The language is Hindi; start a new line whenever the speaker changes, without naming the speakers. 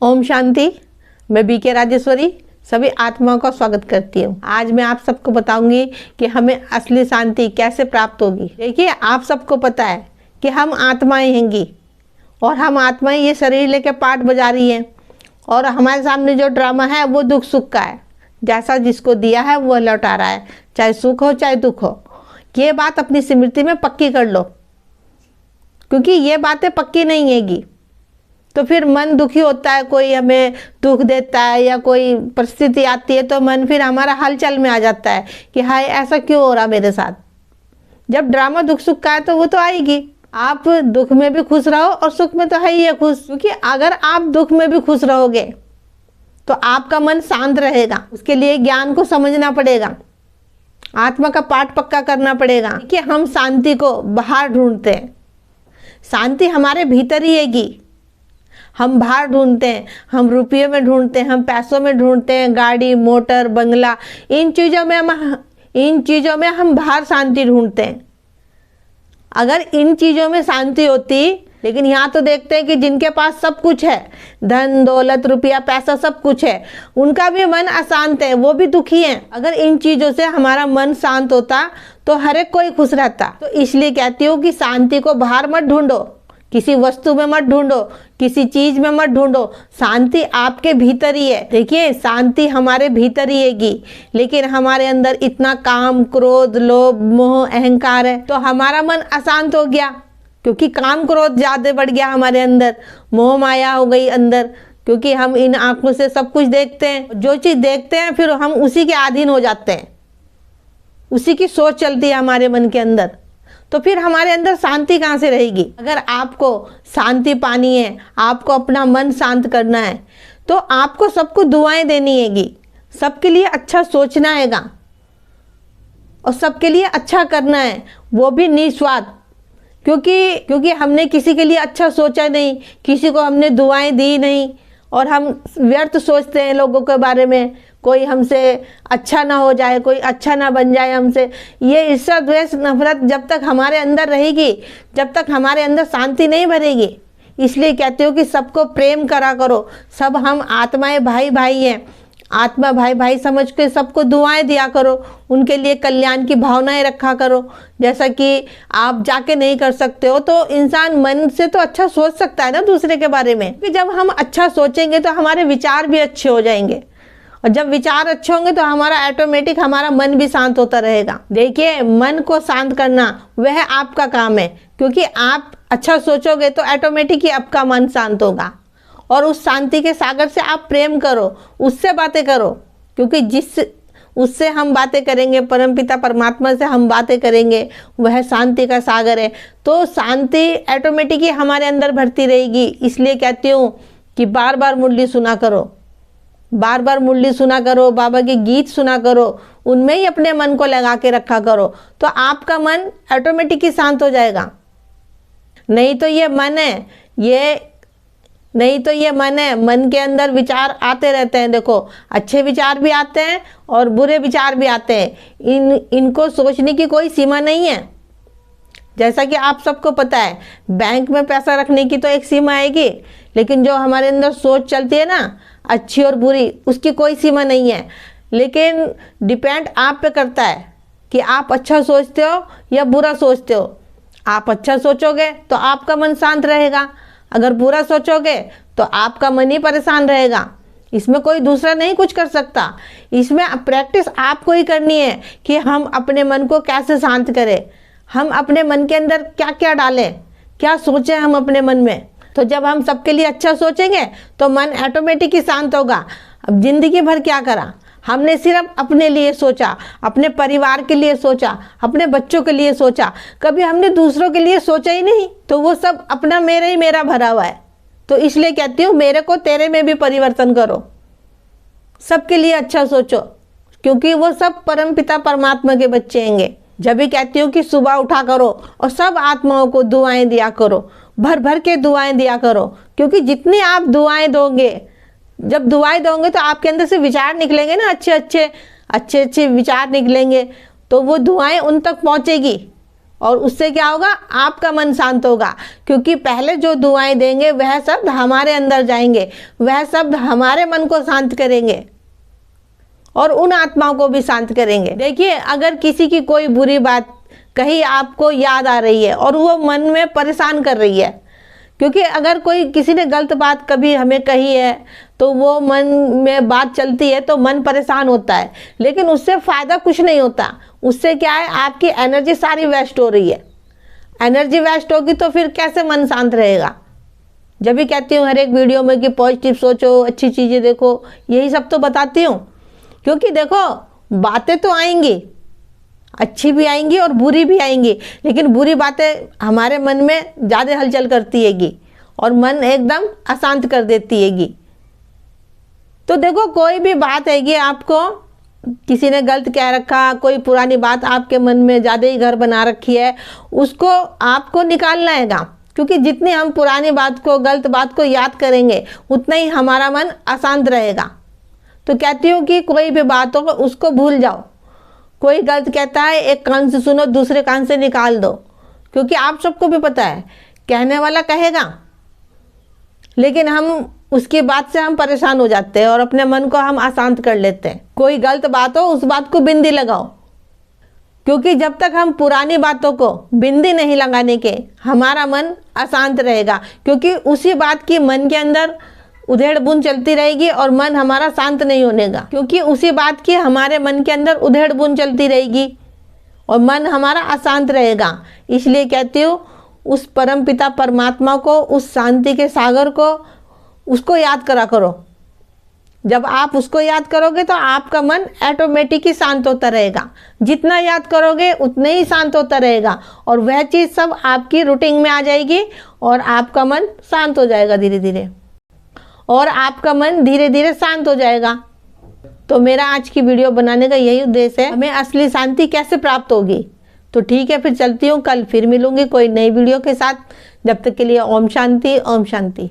ओम शांति। मैं बीके राजेश्वरी सभी आत्माओं का स्वागत करती हूँ। आज मैं आप सबको बताऊंगी कि हमें असली शांति कैसे प्राप्त होगी। देखिए, आप सबको पता है कि हम आत्माएं हैंगी और हम आत्माएं ये शरीर लेके पाठ बजा रही हैं और हमारे सामने जो ड्रामा है वो दुख सुख का है। जैसा जिसको दिया है वो लौटा रहा है, चाहे सुख हो चाहे दुख हो। ये बात अपनी स्मृति में पक्की कर लो, क्योंकि ये बातें पक्की नहीं हैगी तो फिर मन दुखी होता है। कोई हमें दुख देता है या कोई परिस्थिति आती है तो मन फिर हमारा हलचल में आ जाता है कि हाय ऐसा क्यों हो रहा मेरे साथ। जब ड्रामा दुख सुख का है तो वो तो आएगी। आप दुख में भी खुश रहो और सुख में तो है ही है खुश, क्योंकि अगर आप दुख में भी खुश रहोगे तो आपका मन शांत रहेगा। उसके लिए ज्ञान को समझना पड़ेगा, आत्मा का पाठ पक्का करना पड़ेगा कि हम शांति को बाहर ढूंढते हैं। शांति हमारे भीतर ही हैगी। हम बाहर ढूंढते हैं, हम रुपयों में ढूंढते हैं, हम पैसों में ढूंढते हैं, गाड़ी मोटर बंगला, इन चीज़ों में हम बाहर शांति ढूंढते हैं। अगर इन चीज़ों में शांति होती, लेकिन यहाँ तो देखते हैं कि जिनके पास सब कुछ है, धन दौलत रुपया पैसा सब कुछ है, उनका भी मन अशांत है, वो भी दुखी हैं। अगर इन चीज़ों से हमारा मन शांत होता तो हर एक कोई खुश रहता। तो इसलिए कहती हूँ कि शांति को बाहर मत ढूंढो, किसी वस्तु में मत ढूंढो, किसी चीज में मत ढूंढो। शांति आपके भीतर ही है। देखिए, शांति हमारे भीतर ही हैगी, लेकिन हमारे अंदर इतना काम क्रोध लोभ मोह अहंकार है तो हमारा मन अशांत हो गया, क्योंकि काम क्रोध ज्यादा बढ़ गया हमारे अंदर, मोह माया हो गई अंदर, क्योंकि हम इन आंखों से सब कुछ देखते हैं। जो चीज देखते हैं फिर हम उसी के अधीन हो जाते हैं, उसी की सोच चलती है हमारे मन के अंदर। तो फिर हमारे अंदर शांति कहाँ से रहेगी। अगर आपको शांति पानी है, आपको अपना मन शांत करना है, तो आपको सबको दुआएं देनी हैगी, सबके लिए अच्छा सोचना हैगा और सबके लिए अच्छा करना है, वो भी निस्वार्थ। क्योंकि हमने किसी के लिए अच्छा सोचा नहीं, किसी को हमने दुआएं दी नहीं और हम व्यर्थ सोचते हैं लोगों के बारे में। कोई हमसे अच्छा ना हो जाए, कोई अच्छा ना बन जाए हमसे। ये ईर्ष्या द्वेष नफरत जब तक हमारे अंदर रहेगी, जब तक हमारे अंदर शांति नहीं भरेगी। इसलिए कहते हो कि सबको प्रेम करा करो। सब हम आत्माएं भाई भाई हैं, आत्मा भाई भाई समझ के सबको दुआएं दिया करो, उनके लिए कल्याण की भावनाएं रखा करो। जैसा कि आप जाके नहीं कर सकते हो तो इंसान मन से तो अच्छा सोच सकता है ना दूसरे के बारे में। कि जब हम अच्छा सोचेंगे तो हमारे विचार भी अच्छे हो जाएंगे, और जब विचार अच्छे होंगे तो हमारा ऑटोमेटिक हमारा मन भी शांत होता रहेगा। देखिए, मन को शांत करना वह आपका काम है, क्योंकि आप अच्छा सोचोगे तो ऑटोमेटिक ही आपका मन शांत होगा। और उस शांति के सागर से आप प्रेम करो, उससे बातें करो, क्योंकि उससे हम बातें करेंगे, परमपिता परमात्मा से हम बातें करेंगे, वह शांति का सागर है। तो शांति ऑटोमेटिक ही हमारे अंदर भरती रहेगी। इसलिए कहती हूँ कि बार बार मुरली सुना करो, बार बार मुरली सुना करो, बाबा के गीत सुना करो, उनमें ही अपने मन को लगा के रखा करो, तो आपका मन ऑटोमेटिक ही शांत हो जाएगा। नहीं तो ये मन है, मन के अंदर विचार आते रहते हैं। देखो, अच्छे विचार भी आते हैं और बुरे विचार भी आते हैं। इनको सोचने की कोई सीमा नहीं है। जैसा कि आप सबको पता है, बैंक में पैसा रखने की तो एक सीमा आएगी, लेकिन जो हमारे अंदर सोच चलती है ना, अच्छी और बुरी, उसकी कोई सीमा नहीं है। लेकिन डिपेंड आप पे करता है कि आप अच्छा सोचते हो या बुरा सोचते हो। आप अच्छा सोचोगे तो आपका मन शांत रहेगा, अगर बुरा सोचोगे तो आपका मन ही परेशान रहेगा। इसमें कोई दूसरा नहीं कुछ कर सकता। इसमें प्रैक्टिस आपको ही करनी है कि हम अपने मन को कैसे शांत करें, हम अपने मन के अंदर क्या क्या डालें, क्या सोचें हम अपने मन में। तो जब हम सबके लिए अच्छा सोचेंगे तो मन ऑटोमेटिक ही शांत होगा। अब जिंदगी भर क्या करा, हमने सिर्फ अपने लिए सोचा, अपने परिवार के लिए सोचा, अपने बच्चों के लिए सोचा, कभी हमने दूसरों के लिए सोचा ही नहीं। तो वो सब अपना मेरे ही मेरा भरा हुआ है। तो इसलिए कहती हूँ, मेरे को तेरे में भी परिवर्तन करो, सबके लिए अच्छा सोचो, क्योंकि वो सब परमपिता परमात्मा के बच्चे हैंगे। जब भी कहती हूँ कि सुबह उठा करो और सब आत्माओं को दुआएं दिया करो, भर भर के दुआएं दिया करो, क्योंकि जितनी आप दुआएं दोगे, जब दुआएं दोगे तो आपके अंदर से विचार निकलेंगे ना, अच्छे अच्छे विचार निकलेंगे, तो वो दुआएं उन तक पहुँचेगी, और उससे क्या होगा, आपका मन शांत होगा, क्योंकि पहले जो दुआएं देंगे वह शब्द हमारे अंदर जाएंगे, वह शब्द हमारे मन को शांत करेंगे और उन आत्माओं को भी शांत करेंगे। देखिए, अगर किसी की कोई बुरी बात कहीं आपको याद आ रही है और वो मन में परेशान कर रही है, क्योंकि अगर कोई किसी ने गलत बात कभी हमें कही है तो वो मन में बात चलती है तो मन परेशान होता है, लेकिन उससे फ़ायदा कुछ नहीं होता। उससे क्या है, आपकी एनर्जी सारी वेस्ट हो रही है। एनर्जी वेस्ट होगी तो फिर कैसे मन शांत रहेगा। जब भी कहती हूँ हर एक वीडियो में कि पॉजिटिव सोचो, अच्छी चीज़ें देखो, यही सब तो बताती हूँ, क्योंकि देखो बातें तो आएंगी, अच्छी भी आएंगी और बुरी भी आएंगी, लेकिन बुरी बातें हमारे मन में ज़्यादा हलचल करती हैगी और मन एकदम अशांत कर देती हैगी। तो देखो, कोई भी बात हैगी, आपको किसी ने गलत कह रखा, कोई पुरानी बात आपके मन में ज़्यादा ही घर बना रखी है, उसको आपको निकालना हैगा, क्योंकि जितनी हम पुरानी बात को, गलत बात को याद करेंगे उतना ही हमारा मन अशांत रहेगा। तो कहती हूँ कि कोई भी बात हो उसको भूल जाओ। कोई गलत कहता है, एक कान से सुनो, दूसरे कान से निकाल दो, क्योंकि आप सबको भी पता है कहने वाला कहेगा, लेकिन हम उसकी बात से हम परेशान हो जाते हैं और अपने मन को हम अशांत कर लेते हैं। कोई गलत बात हो उस बात को बिंदी लगाओ, क्योंकि जब तक हम पुरानी बातों को बिंदी नहीं लगाने के, हमारा मन अशांत रहेगा, क्योंकि उसी बात की मन के अंदर उधेड़ बुन चलती रहेगी और मन हमारा शांत नहीं होनेगा, क्योंकि उसी बात की हमारे मन के अंदर उधेड़ बुन चलती रहेगी और मन हमारा अशांत रहेगा। इसलिए कहती हूँ, उस परम पिता परमात्मा को, उस शांति के सागर को, उसको याद करा करो। जब आप उसको याद करोगे तो आपका मन ऑटोमेटिक ही शांत होता रहेगा। जितना याद करोगे उतने ही शांत होता रहेगा और वह चीज़ सब आपकी रूटीन में आ जाएगी और आपका मन शांत हो जाएगा धीरे धीरे, और आपका मन धीरे धीरे शांत हो जाएगा। तो मेरा आज की वीडियो बनाने का यही उद्देश्य है, हमें असली शांति कैसे प्राप्त होगी। तो ठीक है, फिर चलती हूँ, कल फिर मिलूंगी कोई नई वीडियो के साथ। जब तक के लिए ओम शांति, ओम शांति।